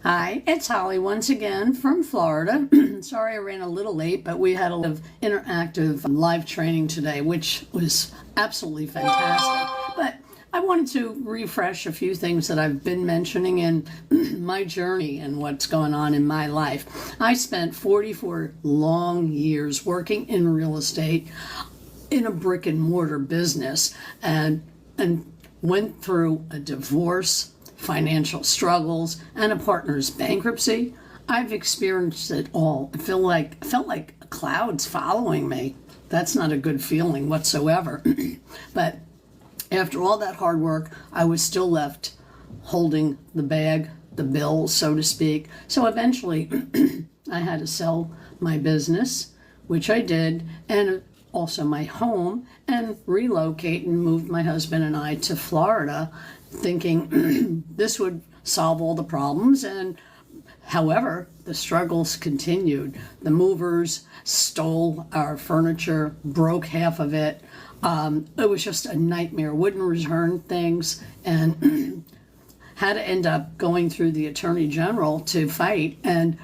Hi, it's Holly once again from Florida. Sorry I ran a little late, but we had a lot of interactive live training today, which was absolutely fantastic. But I wanted to refresh a few things that I've been mentioning in my journey and what's going on in my life. I spent 44 long years working in real estate in a brick and mortar business and went through a divorce, financial struggles, and a partner's bankruptcy. I've experienced it all. I felt like clouds following me. That's not a good feeling whatsoever. But after all that hard work, I was still left holding the bag, the bill, so to speak. So eventually I had to sell my business, which I did, and also my home, and relocate and move my husband and I to Florida, thinking this would solve all the problems. And however, the struggles continued. The movers stole our furniture, broke half of it. It was just a nightmare. Wouldn't return things, and had to end up going through the Attorney General to fight. And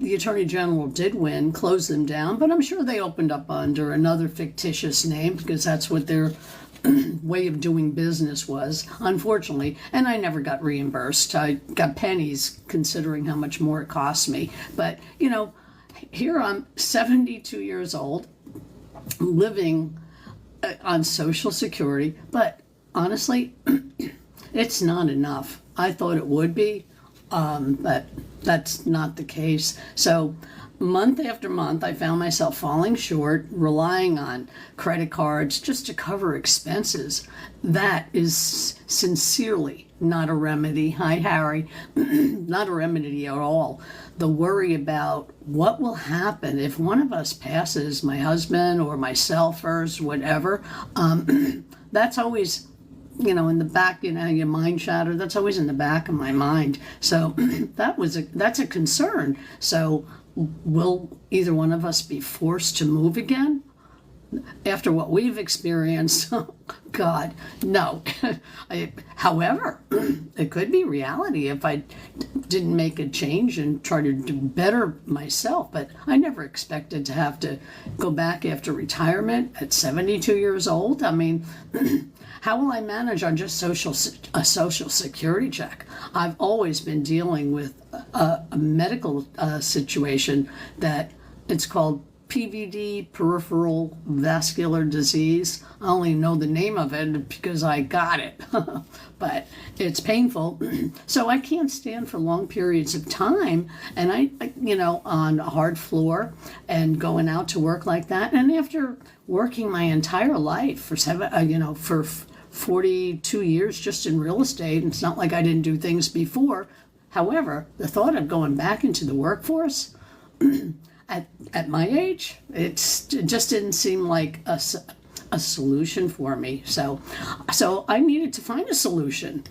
the Attorney General did win, closed them down, but I'm sure they opened up under another fictitious name because that's what their way of doing business was, unfortunately. And I never got reimbursed. I got pennies considering how much more it cost me. But, here I'm 72 years old, living on Social Security, but honestly, it's not enough. I thought it would be, but that's not the case. So month after month, I found myself falling short, relying on credit cards just to cover expenses. That is sincerely not a remedy. Hi, Harry. Not a remedy at all. The worry about what will happen if one of us passes, my husband or myself first, whatever, that's always in the back, your mind chatter, that's always in the back of my mind. So that's a concern. So will either one of us be forced to move again? After what we've experienced, God, no. However, it could be reality if I didn't make a change and try to do better myself. But I never expected to have to go back after retirement at 72 years old. I mean, how will I manage on just a social security check? I've always been dealing with a medical situation that it's called PVD, peripheral vascular disease. I only know the name of it because I got it, but it's painful. So I can't stand for long periods of time, and I on a hard floor and going out to work like that. And after working my entire life for 42 years just in real estate, it's not like I didn't do things before. However, the thought of going back into the workforce at my age, it just didn't seem like a solution for me. So I needed to find a solution.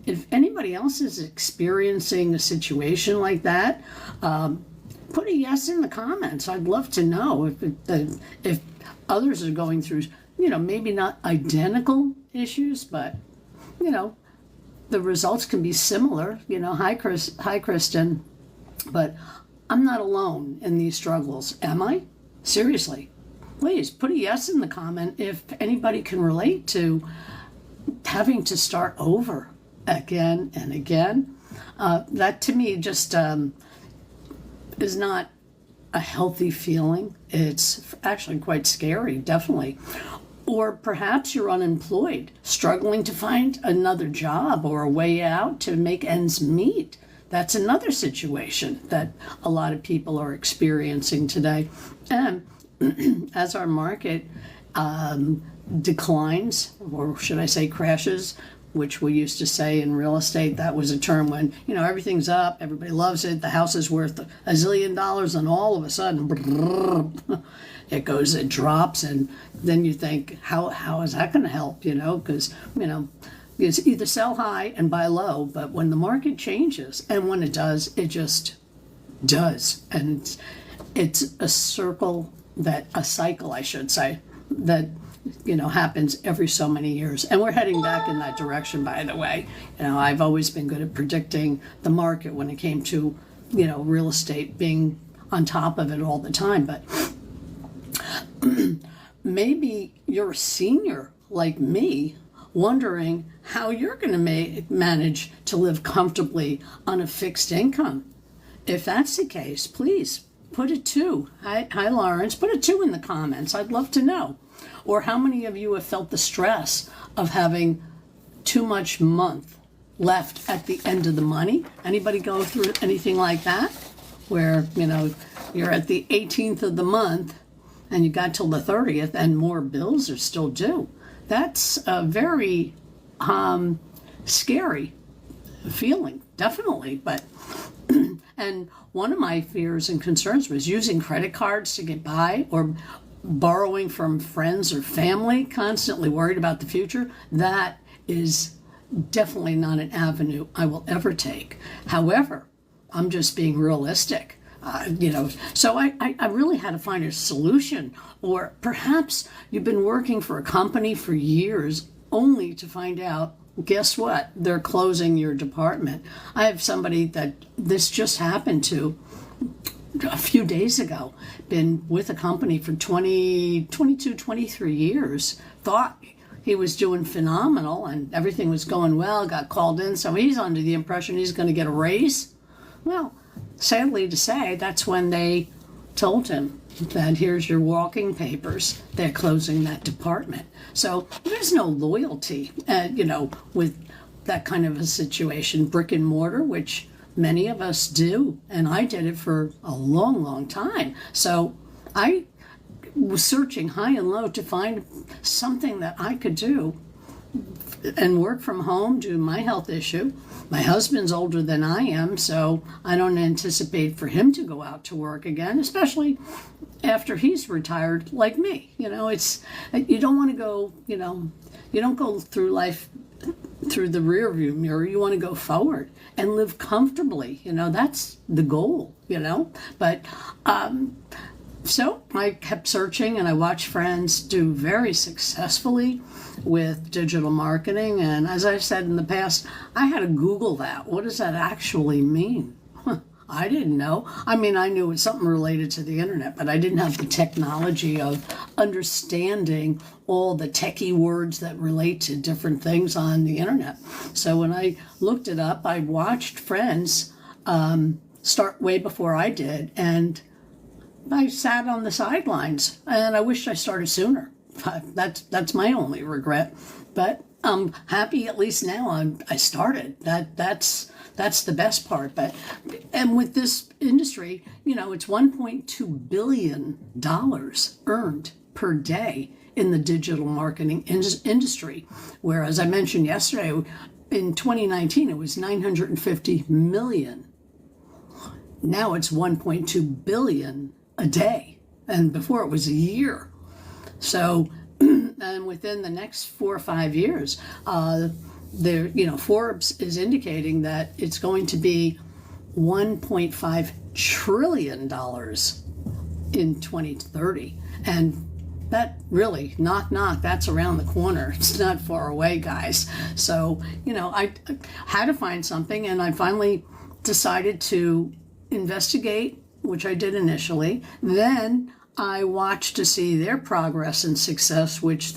If anybody else is experiencing a situation like that, put a yes in the comments. I'd love to know if others are going through, maybe not identical issues, but the results can be similar. Hi, Kristen, but I'm not alone in these struggles, am I? Seriously. Please put a yes in the comment if anybody can relate to having to start over again and again. That to me just is not a healthy feeling. It's actually quite scary, definitely. Or perhaps you're unemployed, struggling to find another job or a way out to make ends meet. That's another situation that a lot of people are experiencing today. And as our market declines, or should I say crashes, which we used to say in real estate, that was a term when, everything's up, everybody loves it, the house is worth $1 zillion, and all of a sudden, it drops, and then you think, how is that going to help, because, it's either sell high and buy low, but when the market changes, and when it does, it just does. And it's a cycle, I should say, that happens every so many years. And we're heading back in that direction, by the way. I've always been good at predicting the market when it came to, real estate, being on top of it all the time. But maybe you're a senior like me, wondering how you're going to manage to live comfortably on a fixed income. If that's the case, please put a 2. Hi, Lawrence. Put a 2 in the comments. I'd love to know. Or how many of you have felt the stress of having too much month left at the end of the money? Anybody go through anything like that? Where, you're at the 18th of the month and you got till the 30th and more bills are still due. That's a very scary feeling, definitely. But and one of my fears and concerns was using credit cards to get by, or borrowing from friends or family, constantly worried about the future. That is definitely not an avenue I will ever take. However, I'm just being realistic. So I really had to find a solution. Or perhaps you've been working for a company for years only to find out, guess what? They're closing your department. I have somebody that this just happened to a few days ago, been with a company for 22, 23 years, thought he was doing phenomenal and everything was going well, got called in, so he's under the impression he's going to get a raise. Well, sadly to say, that's when they told him that here's your walking papers. They're closing that department. So there's no loyalty, with that kind of a situation. Brick and mortar, which many of us do, and I did it for a long, long time. So I was searching high and low to find something that I could do and work from home due to my health issue. My husband's older than I am, so I don't anticipate for him to go out to work again, especially after he's retired like me. It's, you don't want to go, you don't go through life through the rear view mirror. You want to go forward and live comfortably. That's the goal, But so I kept searching, and I watched friends do very successfully with digital marketing. And as I've said in the past, I had to Google that. What does that actually mean? I didn't know. I mean, I knew it's something related to the internet, but I didn't have the technology of understanding all the techie words that relate to different things on the internet. So when I looked it up, I watched friends start way before I did, and I sat on the sidelines, and I wished I started sooner. That's my only regret. But I'm happy at least now I started. That's the best part. And with this industry, it's $1.2 billion earned per day in the digital marketing industry. Whereas I mentioned yesterday, in 2019, it was 950 million. Now it's 1.2 billion a day. And before it was a year. So, and within the next 4 or 5 years, Forbes is indicating that it's going to be $1.5 trillion in 2030. And that really, knock, that's around the corner. It's not far away, guys. So, I had to find something, and I finally decided to investigate, which I did initially. Then I watched to see their progress and success, which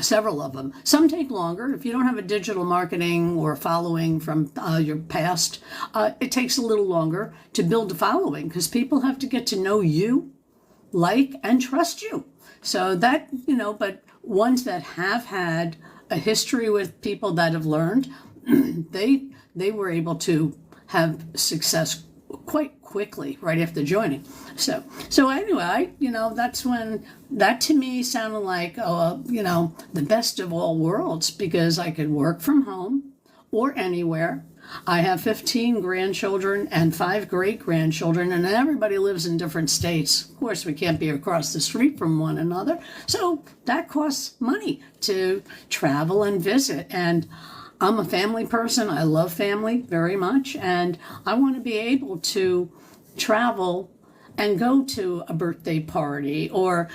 several of them. Some take longer. If you don't have a digital marketing or following from your past, it takes a little longer to build a following, because people have to get to know you, like, and trust you. So that, but ones that have had a history with people that have learned, they were able to have success quite quickly right after joining. So anyway, that's when that to me sounded like, the best of all worlds, because I could work from home or anywhere. I have 15 grandchildren and 5 great-grandchildren, and everybody lives in different states. Of course, we can't be across the street from one another. So that costs money to travel and visit. And I'm a family person. I love family very much, and I want to be able to travel and go to a birthday party or,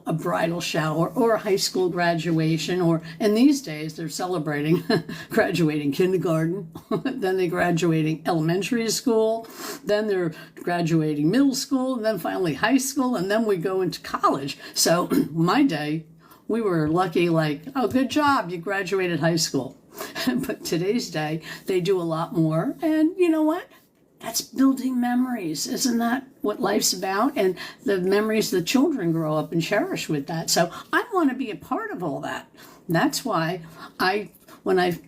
a bridal shower or a high school graduation, and these days they're celebrating graduating kindergarten, then they're graduating elementary school, then they're graduating middle school, and then finally high school, and then we go into college. So my day, we were lucky, like, oh, good job, you graduated high school. But today's day, they do a lot more. And you know what? That's building memories. Isn't that what life's about? And the memories the children grow up and cherish with that. So I want to be a part of all that. That's why when I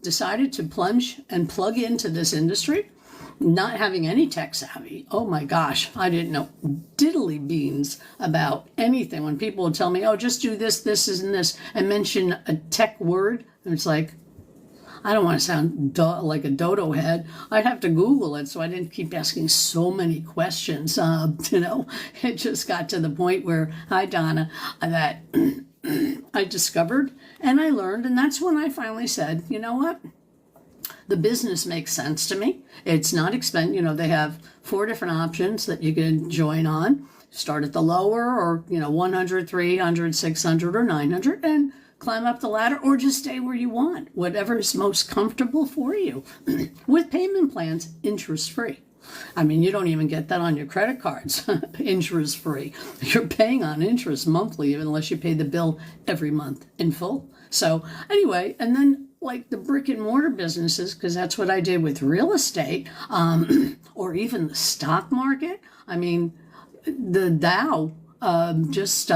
decided to plunge and plug into this industry, not having any tech savvy, oh my gosh, I didn't know diddly beans about anything. When people would tell me, oh, just do this, this, and this, and mention a tech word, and it's like, I don't want to sound like a dodo head. I'd have to Google it so I didn't keep asking so many questions. It just got to the point where, hi, Donna, that I discovered and I learned. And that's when I finally said, you know what? The business makes sense to me. It's not expensive. They have 4 different options that you can join on. Start at the lower or, 100, 300, 600, or 900 and climb up the ladder, or just stay where you want, whatever is most comfortable for you. With payment plans, interest-free. I mean, you don't even get that on your credit cards, interest-free. You're paying on interest monthly, unless you pay the bill every month in full. So anyway, and then like the brick and mortar businesses, because that's what I did with real estate, or even the stock market. I mean, the Dow just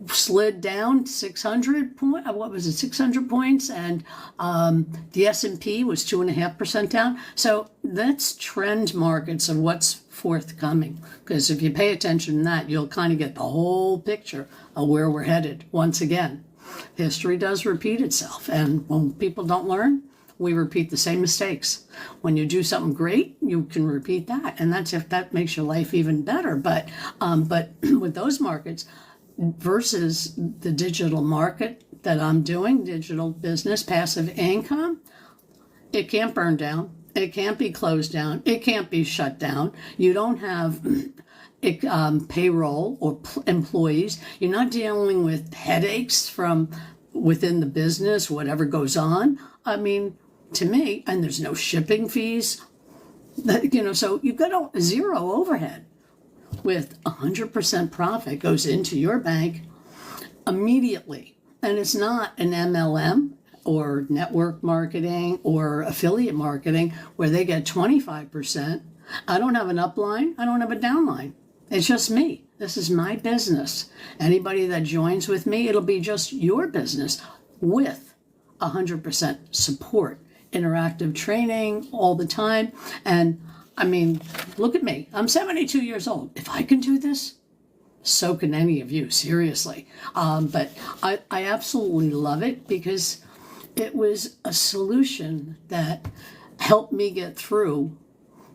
slid down 600 points. What was it? 600 points, and the S&P was 2.5% down. So that's trend markets of what's forthcoming. Because if you pay attention to that, you'll kind of get the whole picture of where we're headed. Once again, history does repeat itself, and when people don't learn, we repeat the same mistakes. When you do something great, you can repeat that, and that's if that makes your life even better. But with those markets versus the digital market that I'm doing, digital business, passive income, it can't burn down. It can't be closed down. It can't be shut down. You don't have payroll or employees. You're not dealing with headaches from within the business, whatever goes on. I mean, to me, and there's no shipping fees, so you've got zero overhead. With 100% profit goes into your bank immediately. And it's not an MLM or network marketing or affiliate marketing where they get 25%. I don't have an upline. I don't have a downline. It's just me. This is my business. Anybody that joins with me, it'll be just your business with 100% support, interactive training all the time. And I mean, look at me. I'm 72 years old. If I can do this, so can any of you, seriously. But I absolutely love it because it was a solution that helped me get through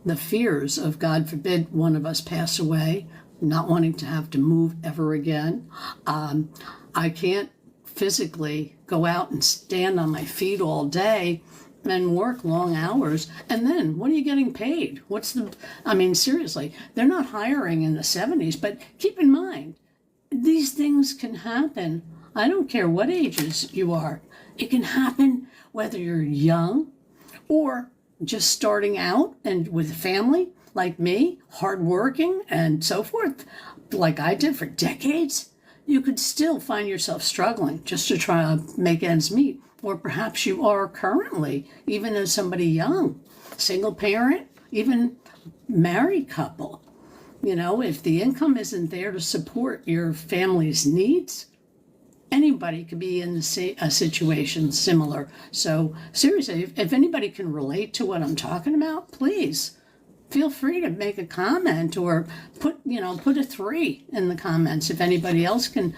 the fears of, God forbid, one of us pass away, not wanting to have to move ever again. I can't physically go out and stand on my feet all day and work long hours. And then what are you getting paid? Seriously, they're not hiring in the 70s, but keep in mind, these things can happen. I don't care what ages you are. It can happen whether you're young or just starting out and with a family like me, hardworking and so forth, like I did for decades. You could still find yourself struggling just to try to make ends meet. Or perhaps you are currently, even as somebody young, single parent, even married couple. If the income isn't there to support your family's needs, anybody could be in a situation similar. So seriously, if anybody can relate to what I'm talking about, please feel free to make a comment or put a 3 in the comments if anybody else can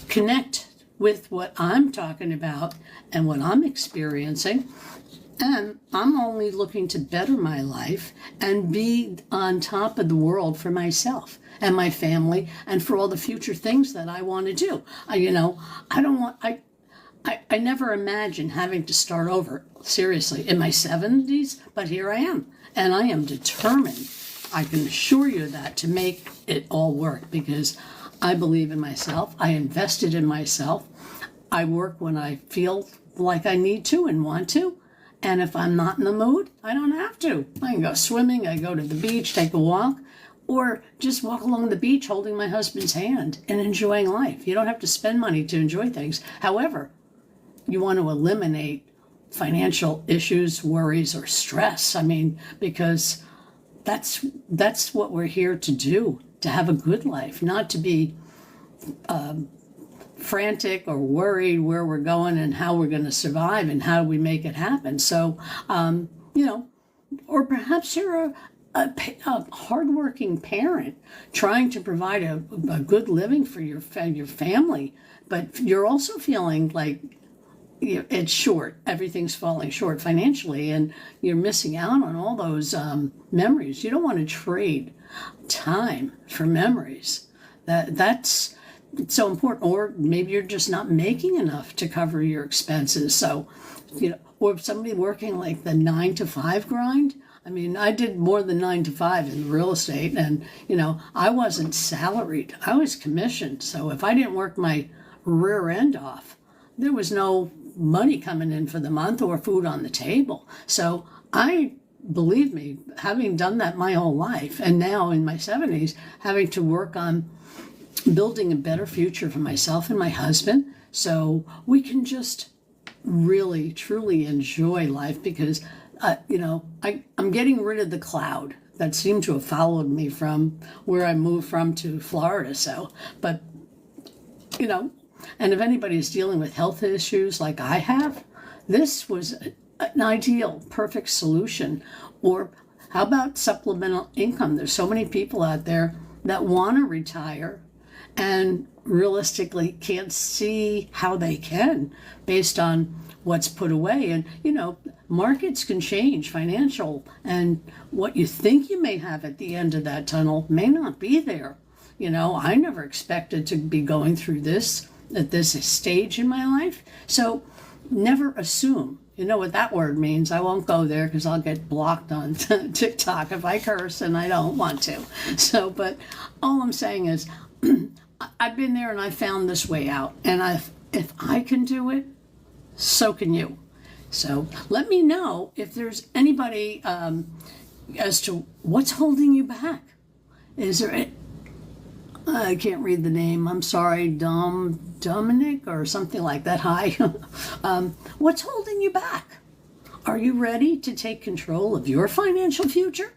connect with what I'm talking about and what I'm experiencing. And I'm only looking to better my life and be on top of the world for myself and my family and for all the future things that I want to do. I never imagined having to start over, seriously, in my 70s, but here I am. And I am determined I can assure you that to make it all work, because I believe in myself. I invested in myself. I work when I feel like I need to and want to. And if I'm not in the mood, I don't have to. I can go swimming, I go to the beach, take a walk, or just walk along the beach holding my husband's hand and enjoying life. You don't have to spend money to enjoy things. However, you want to eliminate financial issues, worries, or stress. I mean, because that's what we're here to do, to have a good life, not to be frantic or worried where we're going and how we're going to survive and how we make it happen. So, or perhaps you're a hardworking parent trying to provide a good living for your family, but you're also feeling like it's short. Everything's falling short financially, and you're missing out on all those memories. You don't want to trade time for memories. That's so important. Or maybe you're just not making enough to cover your expenses. So, or somebody working like the 9 to 5 grind. I mean, I did more than 9 to 5 in real estate, and I wasn't salaried. I was commissioned. So if I didn't work my rear end off, there was no money coming in for the month or food on the table. So believe me, having done that my whole life, and now in my 70s, having to work on building a better future for myself and my husband, so we can just really, truly enjoy life, because, I'm getting rid of the cloud that seemed to have followed me from where I moved from to Florida. So, but, and if anybody's dealing with health issues like I have, this was an ideal, perfect solution. Or how about supplemental income? There's so many people out there that want to retire and realistically can't see how they can based on what's put away. And, markets can change, financial, and what you think you may have at the end of that tunnel may not be there. I never expected to be going through this at this stage in my life. So never assume. You know what that word means. I won't go there because I'll get blocked on TikTok if I curse, and I don't want to. So, but all I'm saying is I've been there and I found this way out. And if I can do it, so can you. So let me know if there's anybody as to what's holding you back. Is there I can't read the name. I'm sorry, Dominic or something like that. Hi. What's holding you back? Are you ready to take control of your financial future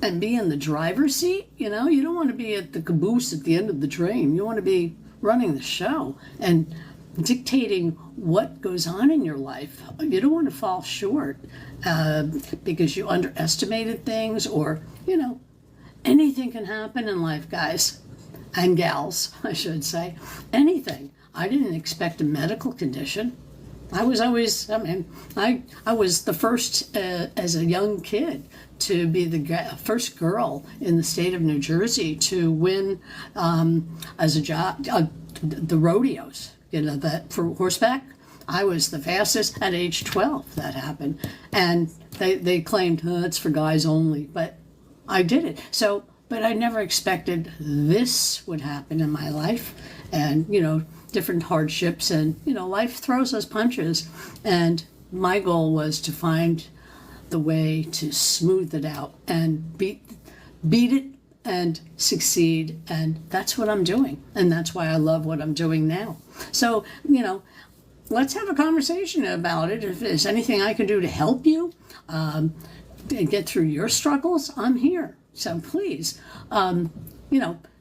and be in the driver's seat? You don't want to be at the caboose at the end of the train. You want to be running the show and dictating what goes on in your life. You don't want to fall short because you underestimated things, or, anything can happen in life, guys and gals, I should say. Anything. I didn't expect a medical condition. I was always, I was the first as a young kid to be the first girl in the state of New Jersey to win as a job, the rodeos, that for horseback. I was the fastest at age 12 that happened. And they claimed, it's for guys only, but I did it. So, but I never expected this would happen in my life. And, different hardships, and, life throws us punches. And my goal was to find the way to smooth it out and beat it and succeed. And that's what I'm doing. And that's why I love what I'm doing now. So, let's have a conversation about it. If there's anything I can do to help you get through your struggles, I'm here. So please,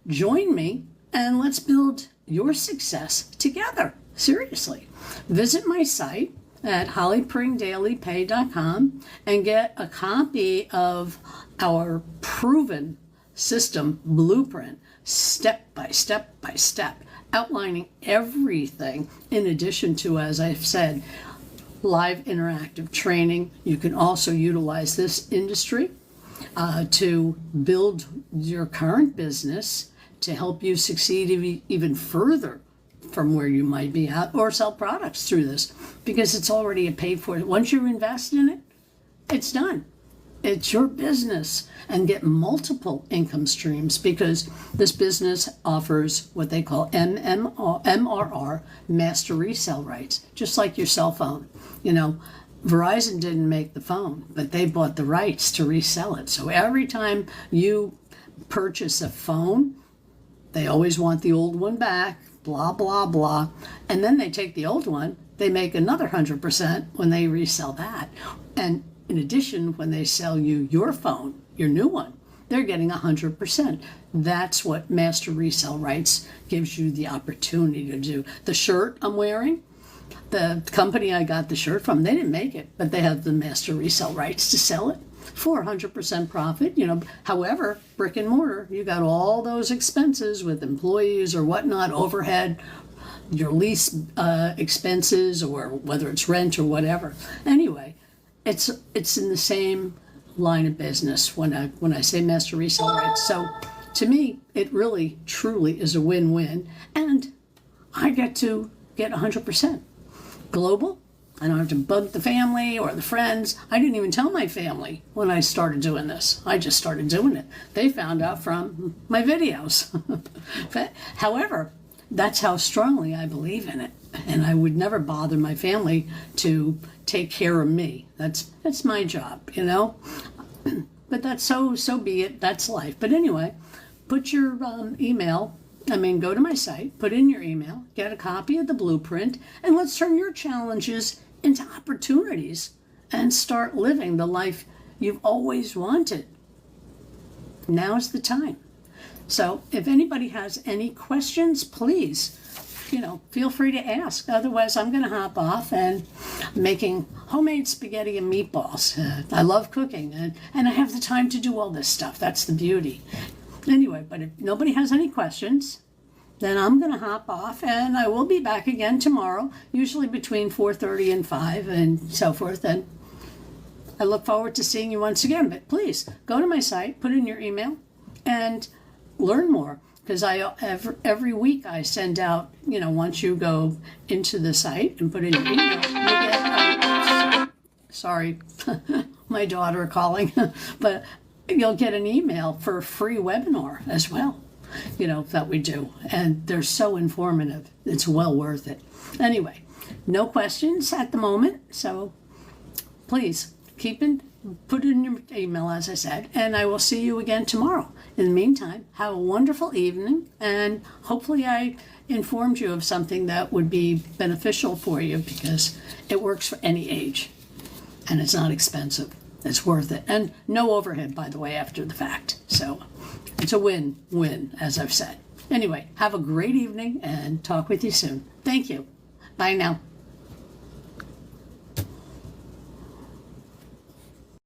join me and let's build your success together. Seriously. Visit my site at hollypringdailypay.com and get a copy of our proven system blueprint, step by step by step, outlining everything, in addition to, as I've said, live interactive training. You can also utilize this industry to build your current business to help you succeed even further from where you might be at, or sell products through this, because it's already paid for. Once you invest in it, it's done. it's your business and get multiple income streams, because this business offers what they call MRR, master resale rights, just like your cell phone. You know, Verizon didn't make the phone, but they bought the rights to resell it. So every time you purchase a phone, they always want the old one back, blah, blah, blah. And then they take the old one, they make another 100% when they resell that. And in addition, when they sell you your phone, your new one, they're getting 100%. That's what master resale rights gives you the opportunity to do. The shirt I'm wearing, the company I got the shirt from, they didn't make it, but they have the master resale rights to sell it for 100% profit. You know, however, brick and mortar, you got all those expenses with employees or whatnot, overhead, your lease expenses, or whether it's rent or whatever. Anyway, it's in the same line of business when I say master resale rights. So to me, it really truly is a win-win, and I get to get 100%. Global, I don't have to bug the family or the friends. I didn't even tell my family when I started doing this. I just started doing it. They found out from my videos. But, however, that's how strongly I believe in it. And I would never bother my family to take care of me. That's my job, you know? But that's so be it. That's life. But anyway, put your go to my site, put in your email, get a copy of the blueprint, and let's turn your challenges into opportunities and start living the life you've always wanted. Now's the time. So if anybody has any questions, please, feel free to ask. Otherwise, I'm going to hop off and making homemade spaghetti and meatballs. I love cooking, and I have the time to do all this stuff. That's the beauty. Anyway, but if nobody has any questions, then I'm going to hop off, and I will be back again tomorrow, usually between 4:30 and 5 and so forth. And I look forward to seeing you once again. But please go to my site, put in your email, and learn more. Because every week I send out, once you go into the site and put in your email, you get, sorry, my daughter calling, but you'll get an email for a free webinar as well, that we do. And they're so informative. It's well worth it. Anyway, no questions at the moment. So please put in your email, as I said, and I will see you again tomorrow. In the meantime, have a wonderful evening, and hopefully I informed you of something that would be beneficial for you, because it works for any age, and it's not expensive. It's worth it. And no overhead, by the way, after the fact. So it's a win-win, as I've said. Anyway, have a great evening, and talk with you soon. Thank you. Bye now.